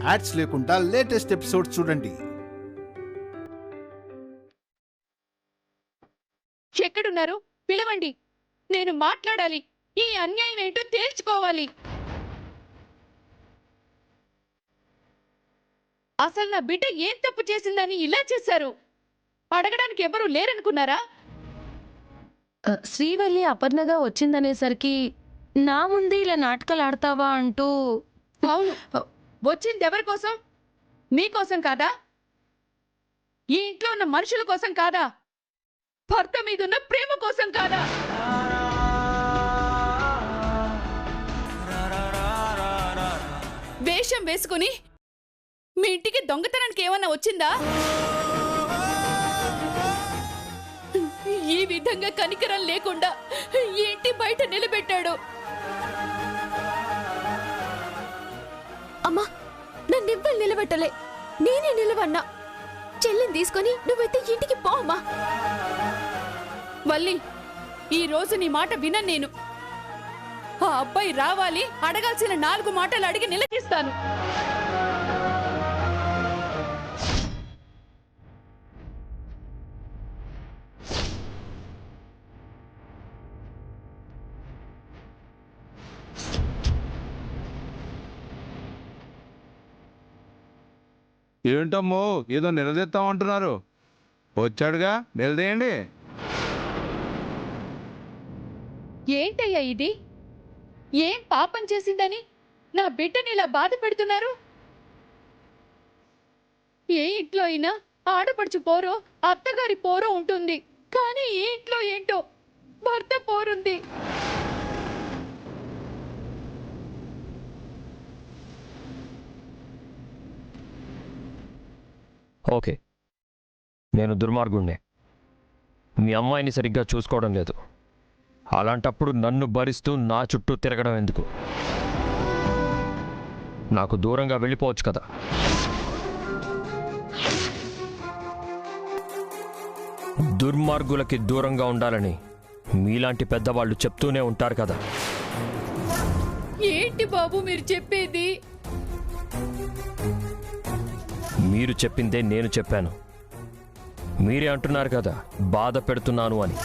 Ads లేకుండా latest episode చూడండి. ఎక్కడున్నారు? పిలవండి, నేను మాట్లాడాలి. ఈ అన్యాయం ఏంటో తేల్చుకోవాలి. అసలు నా బిడ్డ ఏం తప్పు చేసిందని ఇలా చేశారు? అడగడానికి ఎవరూ లేరనుకున్నారా? శ్రీవల్లి అపర్ణగా వచ్చిందనేసరికి నా ముందే ఇలా నాటకాలు ఆడతావా అంటూ. అవును, వచ్చింది ఎవరి కోసం? మీకోసం కాదా? ఈ ఇంట్లో ఉన్న మనుషుల కోసం కాదా? భర్త మీదున్న ప్రేమ కోసం కాదా? వేషం వేసుకుని మీ ఇంటికి దొంగతనానికి ఏమన్నా వచ్చిందా? ఈ విధంగా కనికరం లేకుండా ఇంటి బయట నిలబెట్టాడు. అమ్మా, నన్నెవ్వరు నిలబెట్టలే, నేనే నిలవన్నా. చెల్లిని తీసుకొని నువ్వైతే ఇంటికి పో అమ్మా. వల్లి, ఈ రోజు నీ మాట వినను నేను. ఆ అబ్బాయి రావాలి, అడగాల్సిన 4 మాటలు అడిగి నిలదీస్తాను. ఏంటమ్మో ఏదో నిలదీస్తామంటున్నారు? వచ్చాడుగా, నిలదీయండి. ఏంటయ్యా ఇది? ఏం పాపం చేసిందని నా బిడ్డని ఇలా బాధ పెడుతున్నారు? ఏ ఇంట్లో అయినా ఆడపడుచు పోరో అత్తగారి పోరో ఉంటుంది, కానీ ఈ ఇంట్లో ఏంటో భర్త పోరుంది. ఓకే, నేను దుర్మార్గుణ్ణే. మీ అమ్మాయిని సరిగ్గా చూసుకోవడం లేదు. అలాంటప్పుడు నన్ను భరిస్తూ నా చుట్టూ తిరగడం ఎందుకు? నాకు దూరంగా వెళ్ళిపోవచ్చు కదా. దుర్మార్గులకి దూరంగా ఉండాలని మీలాంటి పెద్దవాళ్ళు చెప్తూనే ఉంటారు కదా. ఏంటి బాబు మీరు చెప్పేది? మీరు చెప్పిందే నేను చెప్పాను. మీరే అంటున్నారు కదా బాధ పెడుతున్నాను అని.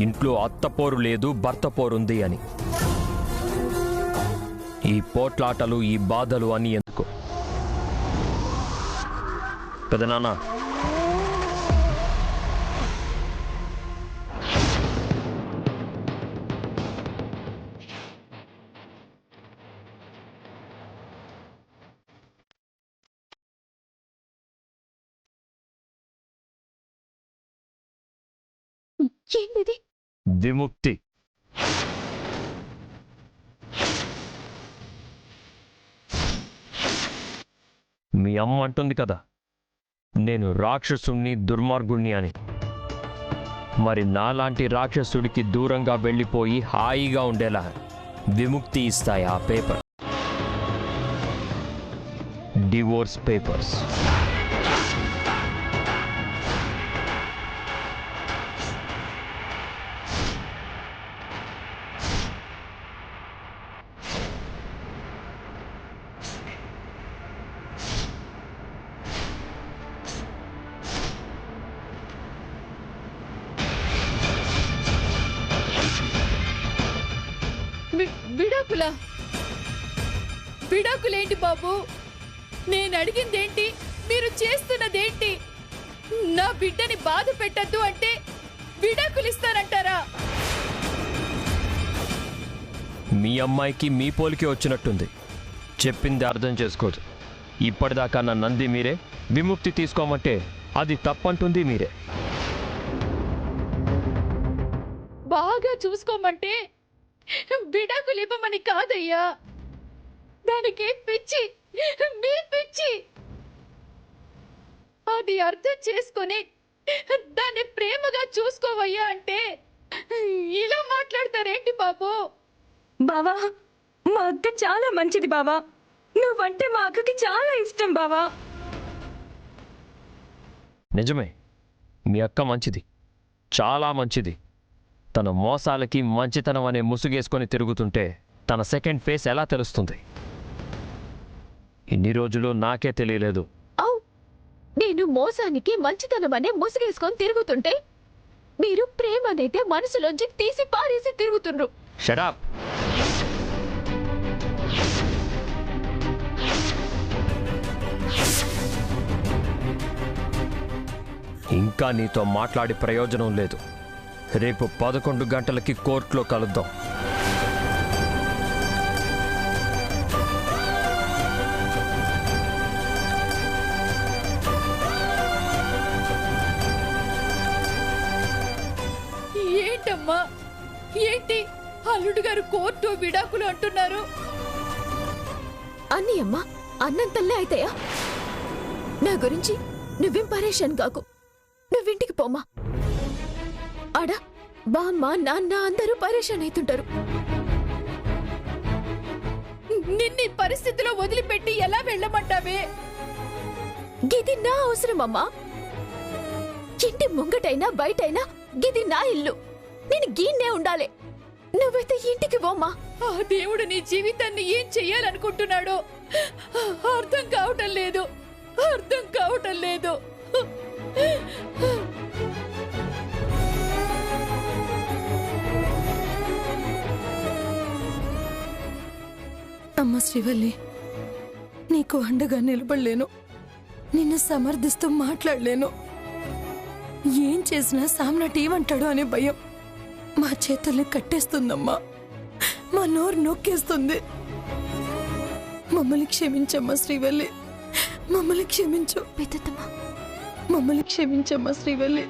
ఇంట్లో అత్తపోరు లేదు, భర్త పోరుంది అని. ఈ పోట్లాటలు, ఈ బాధలు అని ఎందుకు? పెదనాన్న, ఏంటిది? విముక్తి. మీ అమ్మ అంటుంది కదా నేను రాక్షసుణ్ణి, దుర్మార్గుణ్ణి అని. మరి నాలాంటి రాక్షసుడికి దూరంగా వెళ్ళిపోయి హాయిగా ఉండేలా విముక్తి ఇస్తాయి ఆ పేపర్. Divorce papers. విడాకులా? విడాకులేంటి బాబు? నేను అడిగిందేంటి, మీరు చేస్తున్నదేంటి? నా బిడ్డని బాధ పెట్టద్దు అంటే విడాకులు ఇస్తారంటారా? మీ అమ్మాయికి మీ పోలికే వచ్చినట్టుంది. చెప్పింది అర్థం చేసుకోదు. ఇప్పటిదాకా నన్నంది మీరే. విముక్తి తీసుకోమంటే అది తప్పంటుంది మీరే. బాగా చూసుకోమంటే విడాకులు ఇవ్వమని కాదయ్యా. దానికి పిచ్చి, మీ పిచ్చి. అది అర్థం చేసుకొని దాన్ని ప్రేమగా చూసుకోవయ్యా అంటే ఇలా మాట్లాడతారేంటి బాబు? బావా, మా అక్క చాలా మంచిది బావా. నువ్వంటే మా అక్కకి చాలా ఇష్టం బావా. నిజమే, మీ అక్క మంచిది, చాలా మంచిది. తన మోసాలకి మంచితనం అనే ముసుగేసుకొని తిరుగుతుంటే తన సెకండ్ ఫేస్ ఎలా తెలుస్తుంది? ఇన్ని రోజులు నాకే తెలియలేదు. ఔ నేను మోసానికి మంచితనం అనే ముసుగేసుకొని తిరుగుతుంటే మీరు ప్రేమ అనేది మనసులోంచి తీసి పారేసి తిరుగుతుండ్రు. షడాప్. ఇంకా నీతో మాట్లాడి ప్రయోజనం లేదు. రేపు 11 గంటలకి కోర్టులో కలుద్దాం. ఏంటమ్మా ఏంటి అల్లుడు గారు కోర్టు విడాకులు అంటున్నారు? అన్నీ అమ్మా అన్నంతల్లే అయితాయా? నా గురించి నువ్వేం పరేషాన్ కాకు. నువ్వింటికి పోమా. ఆడ బామ్మ నాన్న అందరూ పరేషాన్ అవుతుంటారు. నిన్ని పరిస్థితిలో వదిలిపెట్టి ఎలా వెళ్ళమంటావే? గిది నా అవసరమమ్మా. ఇంటి ముంగటైనా బయటైనా గిది నా ఇల్లు. నేను గీన్నే ఉండాలి. నువ్వైతే ఇంటికి పోమ్మా. ఆ దేవుడు నీ జీవితాన్ని ఏం చెయ్యాలనుకుంటున్నాడో అర్థం కావటం లేదు. అర్థం కావటం లేదు. అమ్మ శ్రీవల్లి, నీకు అండగా నిలబడలేను. నిన్ను సమర్థిస్తూ మాట్లాడలేను. ఏం చేసినా సామ్రాట్ ఏమంటాడో అనే భయం మా చేతుల్ని కట్టేస్తుందమ్మా. మా నోరు నొక్కేస్తుంది. మమ్మల్ని క్షమించమ్మా శ్రీవల్లి. మమ్మల్ని క్షమించు. పెద్దమ్మా మమ్మల్ని క్షమించమ్మా శ్రీవల్లి.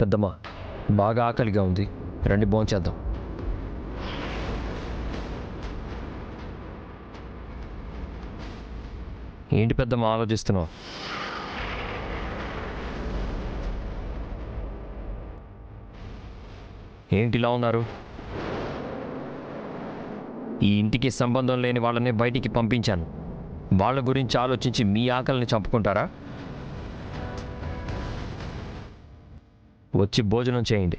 పెద్దమ్మ, బాగా ఆకలిగా ఉంది. రండి భోంచేద్దాం. ఏంటి పెద్దమ్మ ఆలోచిస్తున్నావు? ఏంటిలా ఉన్నారు? ఈ ఇంటికి సంబంధం లేని వాళ్ళని బయటికి పంపించాను. వాళ్ళ గురించి ఆలోచించి మీ ఆకలిని చంపుకుంటారా? వచ్చి భోజనం చేయండి.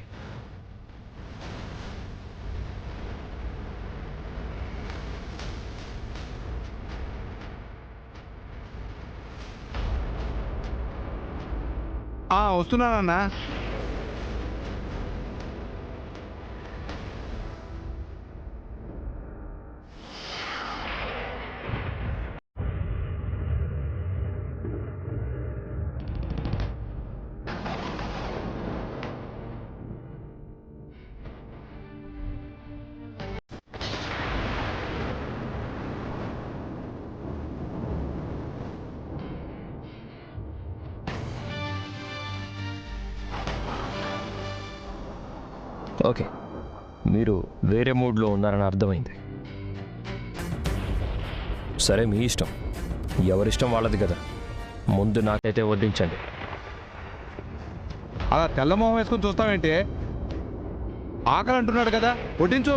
వస్తున్నానన్నా. ఓకే, మీరు వేరే మూడ్లో ఉన్నారని అర్థమైంది. సరే, మీ ఇష్టం. ఎవరిష్టం వాళ్ళది కదా. ముందు నాకైతే వడ్డించండి. అలా తెల్లమొహం వేసుకొని చూస్తావేంటి? ఆకలి అంటున్నాడు కదా, వడ్డించు.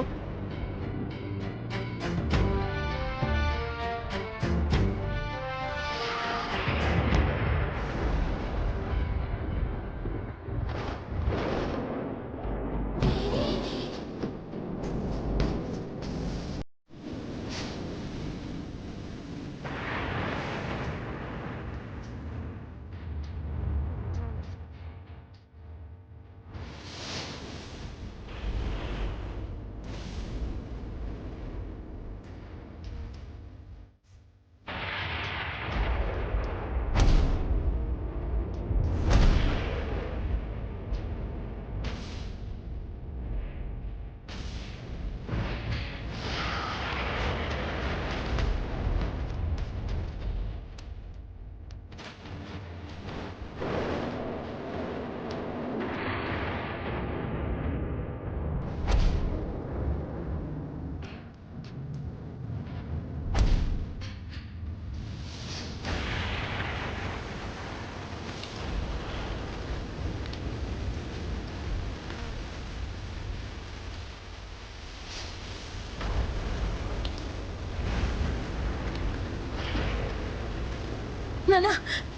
నానా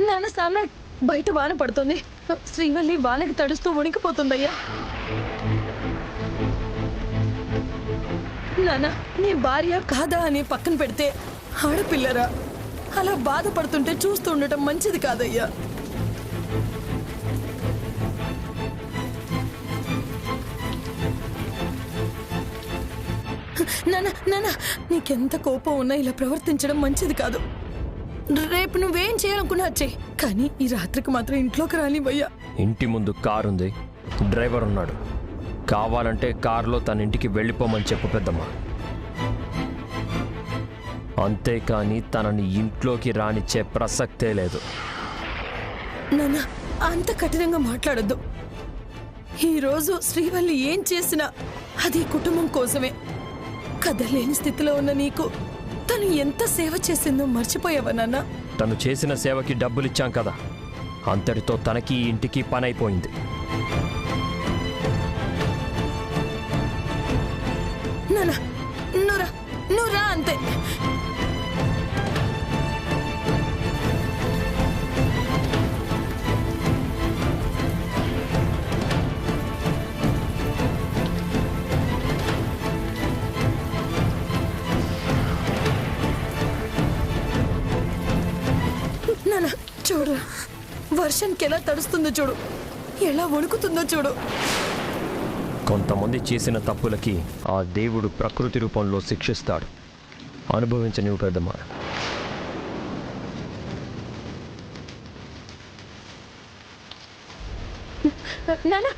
నాన్న సామ్రాట్ బయట వాన పడుతుంది. శ్రీవల్లి వానకి తడుస్తూ వణికిపోతుందయ్యా. నాన్న నీ భార్య కాదా అని పక్కన పెడితే ఆడపిల్లరా అలా బాధపడుతుంటే చూస్తూ ఉండటం మంచిది కాదయ్యా. నాన్న నాన్న నీకెంత కోపం ఉన్నా ఇలా ప్రవర్తించడం మంచిది కాదు. రేపు నువ్వేం చేయాలనుకున్నా చెయ్యి, కానీ ఈ రాత్రికి మాత్రం ఇంట్లోకి రానివయ్యా. ఇంటి ముందు కారుంది, డ్రైవర్ ఉన్నాడు. కావాలంటే కారులో తన ఇంటికి వెళ్ళిపోమని చెప్పు పెద్దమ్మ. అంతేకాని తనని ఇంట్లోకి రానిచ్చే ప్రసక్తే లేదు. నాన్న అంత కఠినంగా మాట్లాడొద్దు. ఈరోజు శ్రీవల్లి ఏం చేసినా అది కుటుంబం కోసమే. కదలేని స్థితిలో ఉన్న నీకు తను ఎంత సేవ చేసిందో మర్చిపోయావా నాన్న? తను చేసిన సేవకి డబ్బులిచ్చాం కదా, అంతటితో తనకి ఈ ఇంటికి పని అయిపోయింది. నాన్న నువ్వురా అంతే. నాన్న చూడు, వర్షానికి ఎలా తడుస్తుందో చూడు, ఎలా వణుకుతుందో చూడు. కొంతమంది చేసిన తప్పులకి ఆ దేవుడు ప్రకృతి రూపంలో శిక్షిస్తాడు. అనుభవించనివ్వు పెద్దమ్మ. నాన్న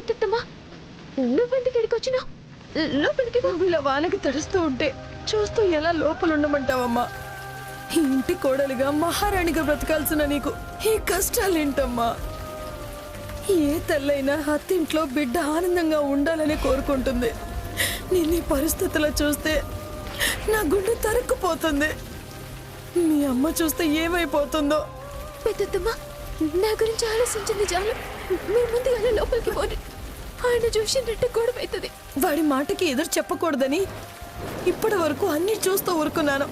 పెట్టమ్మా, నువ్వెందుకు ఇక్కడికి వచ్చినావు? లోపలికి నువ్వు ఇలా వానకి తడుస్తూ ఉంటే చూస్తూ ఎలా లోపల ఉండమంటావమ్మా? ఈ ఇంటి కోడలిగా మహారాణిగా బ్రతకాల్సిన నీకు ఈ కష్టాలేంటమ్మా? ఏ తల్లైనా అత్తింట్లో బిడ్డ ఆనందంగా ఉండాలని కోరుకుంటుంది. నేను ఈ పరిస్థితుల్లో చూస్తే నా గుండె తరుక్కుపోతుంది. మీ అమ్మ చూస్తే ఏమైపోతుందో. పెద్దమ్మా, నా గురించి ఆలోచించింది చాలు. మీ ముందు అలా లోపలికి పోని. ఆయన చూసినట్టు గొడవ అవుతుంది. వాడి మాటకి ఎదురు చెప్పకూడదని ఇప్పటి వరకు అన్ని చూస్తూ ఊరుకున్నాను.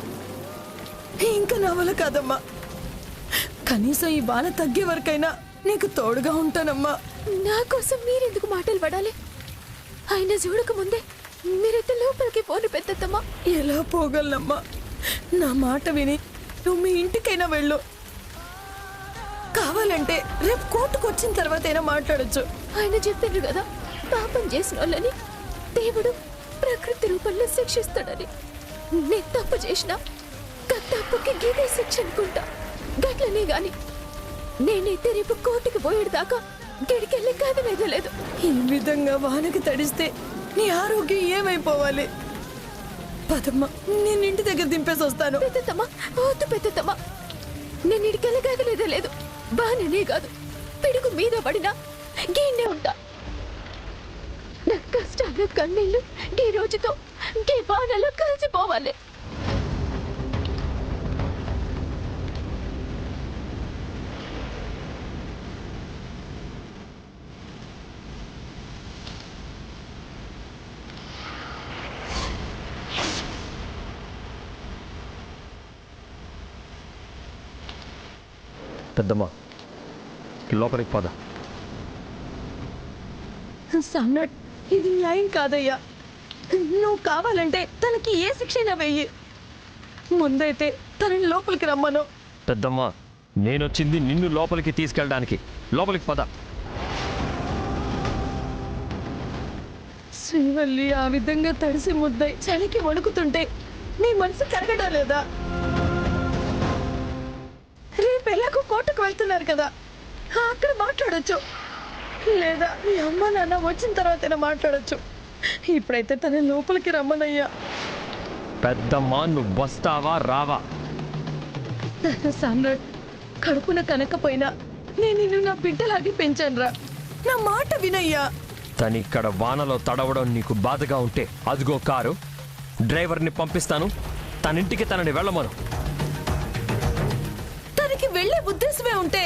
ఇంకా నా వల్ల కాదమ్మా. కనీసం ఈ వాన తగ్గే వరకైనా నీకు తోడుగా ఉంటానమ్మా. నా కోసం మీరెందుకు మాటలు పడాలి? ఆయన చూడక ముందే మీరైతే లోపలికి పోని పెద్దమ్మా. ఎలా పోగలనమ్మా? నా మాట విని నువ్వు మీ ఇంటికైనా వెళ్ళు. కావాలంటే రేపు కోర్టుకు వచ్చిన తర్వాత అయినా మాట్లాడొచ్చు. ఆయన చెప్పిండ్రు కదా, పాపం చేసిన వాళ్ళని దేవుడు ప్రకృతి రూపంలో శిక్షిస్తాడని. నేను తప్పు చేసిన తప్పుకి గీదే శిక్ష అనుకుంటా. గట్లనే గాని నేనైతే రేపు కోర్టుకి పోయేదాకా గడికెళ్ళి కదలేదే లేదు. ఈ విధంగా వానకి తడిస్తే నీ ఆరోగ్యం ఏమైపోవాలి? పదమ్మా, నేను ఇంటి దగ్గర దింపేసి వస్తాను. పెద్దమ్మా, వద్దు పెద్దమ్మా, నేను ఇడికెళ్ళి కదలేదే లేదు. బాగానే కాదు, పిడుగు మీద పడినా గీనే ఉంటా. నా కష్టాలు కన్నీళ్ళు ఈ రోజుతో ఈ బాణలో కలిసిపోవాలి. పెద్దమ్మ, లోపలికి పద. సన్నట్ ఇది న్యాయం కాదయ్యా. నువ్వు కావాలంటే తనకి ఏ శిక్ష వెయ్యి. ముందైతే తనని లోపలికి రమ్మను. పెద్దమ్మ, నేనొచ్చింది నిన్ను లోపలికి తీసుకెళ్ళడానికి. లోపలికి పద. శ్రీవల్లి ఆ విధంగా తడిసి ముద్దై చలికి వణుకుతుంటే నీ మనసు కరగడం లేదా? రేపు ఎలాగో కోర్టుకు వెళ్తున్నారు కదా, అక్కడ మాట్లాడొచ్చు. లేదా మీ అమ్మ నాన్న వచ్చిన తర్వాతైనా మాట్లాడొచ్చు. ఇప్పుడైతే తన లోపలికి రమ్మనయ్యా. పెద్దమ్మ, నువ్వు వస్తావా రావా? సన్నట్, కడుపున కనకపోయినా నేను నిన్ను నా బిడ్డలాగి పెంచానురా. నా మాట వినయ్యా. తనిక్కడ వానలో తడవడం నీకు బాధగా ఉంటే అదిగో కారు, డ్రైవర్ని పంపిస్తాను. తనింటికి తనని వెళ్ళమను. తనకి వెళ్ళే ఉద్దేశమే ఉంటే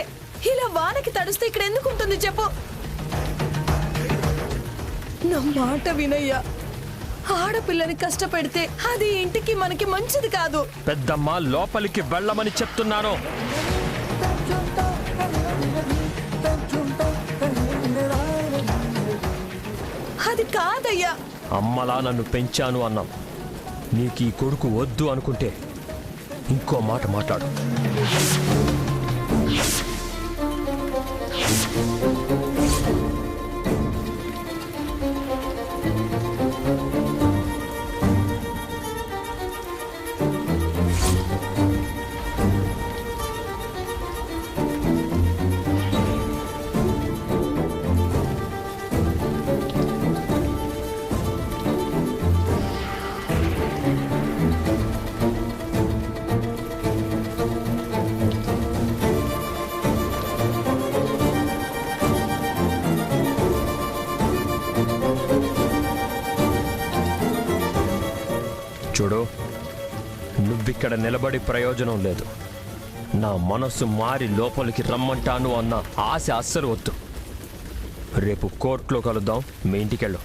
ఇలా వానకి తడుస్తే ఇక్కడ ఎందుకు ఉంటుంది చెప్పు? నా మాట వినయ్యా. ఆడపిల్లని కష్టపెడితే అది ఇంటికి మనకి మంచిది కాదు. పెద్దమ్మ, లోపలికి వెళ్ళమని చెప్తున్నాను. అది కాదయ్యా. అమ్మలా నన్ను పెంచాను అన్నాం. నీకు ఈ కొడుకు వద్దు అనుకుంటే ఇంకో మాట మాట్లాడు. చూడు, నువ్విక్కడ నిలబడి ప్రయోజనం లేదు. నా మనసు మారి లోపలికి రమ్మంటాను అన్న ఆశ అస్సలు వద్దు. రేపు కోర్టులో కలుద్దాం. మీ ఇంటికెళ్ళు.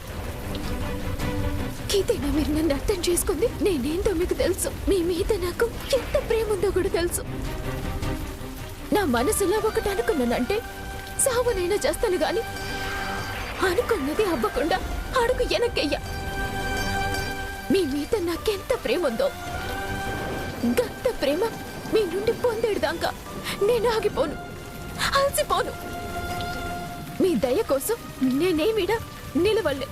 ఇదేనా మీరు నన్ను అర్థం చేసుకుంది? నేనేందో మీకు తెలుసు. మీ మీద నాకు ఎంత ప్రేమ ఉందో కూడా తెలుసు. నా మనసులో ఒకటి అనుకున్నానంటే సావునైనా చేస్తాను గాని అనుకున్నది అవ్వకుండా అడుగు వెనక్కయ్యా. మీ మీద నాకెంత ప్రేమ ఉందో, గంత ప్రేమ మీ నుండి పొందేదాకా నేను ఆగిపోను, అలసిపోను. మీ దయ కోసం నేనేమిడా నిలవలే,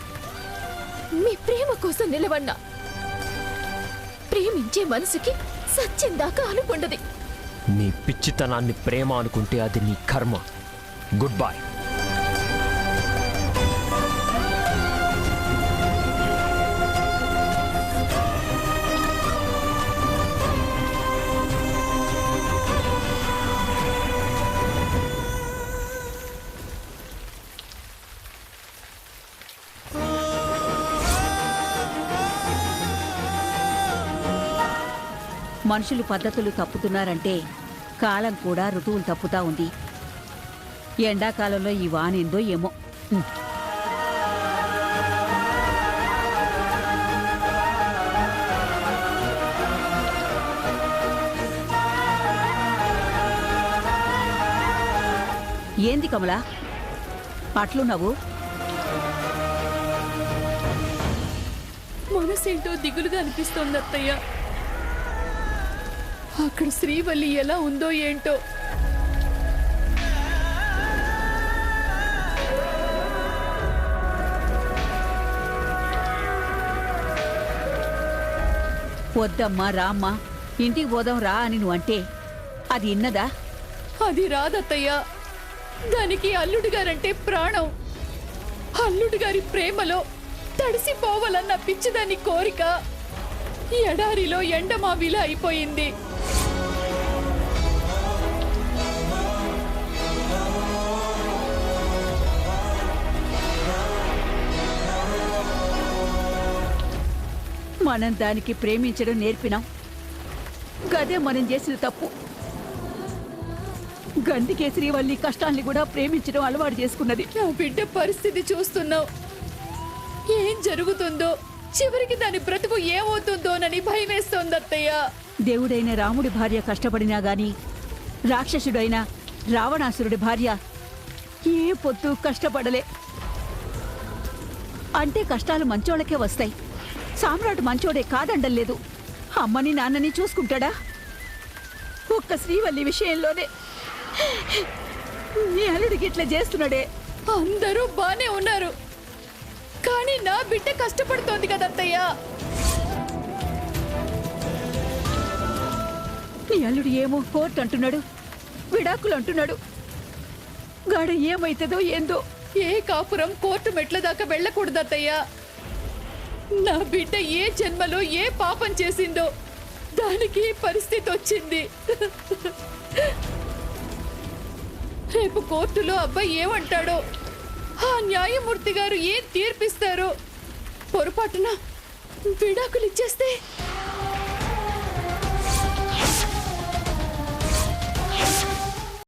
మీ ప్రేమ కోసం నిలవన్నా. ప్రేమించే మనసుకి సచ్చిందాకా అనుకుండది. నీ పిచ్చితనాన్ని ప్రేమ అనుకుంటే అది నీ కర్మ. Good bye. మనుషులు పద్ధతులు తప్పుతున్నారంటే కాలం కూడా ఋతువులు తప్పుతా ఉంది. ఎండాకాలంలో ఈ వానేందో ఏమో. ఏంది కమలా అట్లున్నావు? మనసేంటో దిగులుగా అనిపిస్తోంది అత్తయ్య. అక్కడ శ్రీవల్లి ఎలా ఉందో ఏంటో. వద్దమ్మా రామ్మా, ఇంటికి పోదాం రా అని నువ్వు అంటే అది ఇన్నదా? అది రాదత్తయ్య. దానికి అల్లుడు గారంటే ప్రాణం. అల్లుడు గారి ప్రేమలో తడిసిపోవాలన్న పిచ్చిదాని కోరిక ఎడారిలో ఎండమావిలా అయిపోయింది. మనం దానికి ప్రేమించడం నేర్పినాం. గదే మనం చేసిన తప్పు. గందికే శ్రీవల్లి కష్టాల్ని కూడా ప్రేమించడం అలవాటు చేసుకున్నది. నా బిడ్డ పరిస్థితి చూస్తున్నావు. ఏం జరుగుతుందో, చివరికి దాని బ్రతుకు ఏమవుతుందోనని భయమేస్తోంది అత్తయ్య. దేవుడైన రాముడి భార్య కష్టపడినా గాని రాక్షసుడైన రావణాసురుడి భార్య ఏ పొత్తు కష్టపడలే. అంటే కష్టాలు మంచోళ్ళకే వస్తాయి. సామ్రాట్ మంచోడే కాదండలేదు. అమ్మని నాన్నని చూసుకుంటాడా? ఒక్క శ్రీవల్లి విషయంలోనే నీ అల్లుడికి ఇట్లా చేస్తున్నాడే. అందరూ బానే ఉన్నారు, కానీ నా బిడ్డ కష్టపడుతోంది కదా అత్తయ్య. నీ అల్లుడు ఏమో కోర్టు అంటున్నాడు, విడాకులు అంటున్నాడు. గాడ ఏమైతుందో ఏందో. ఏ కాపురం కోర్టు మెట్ల దాకా వెళ్ళకూడదు అత్తయ్య. నా బిడ్డ ఏ జన్మలో ఏ పాపం చేసిందో దానికి ఈ పరిస్థితి వచ్చింది. రేపు కోర్టులో అబ్బాయి ఏమంటాడో, ఆ న్యాయమూర్తి గారు ఏం తీర్పిస్తారో, పొరపాటున విడాకులు ఇచ్చేస్తే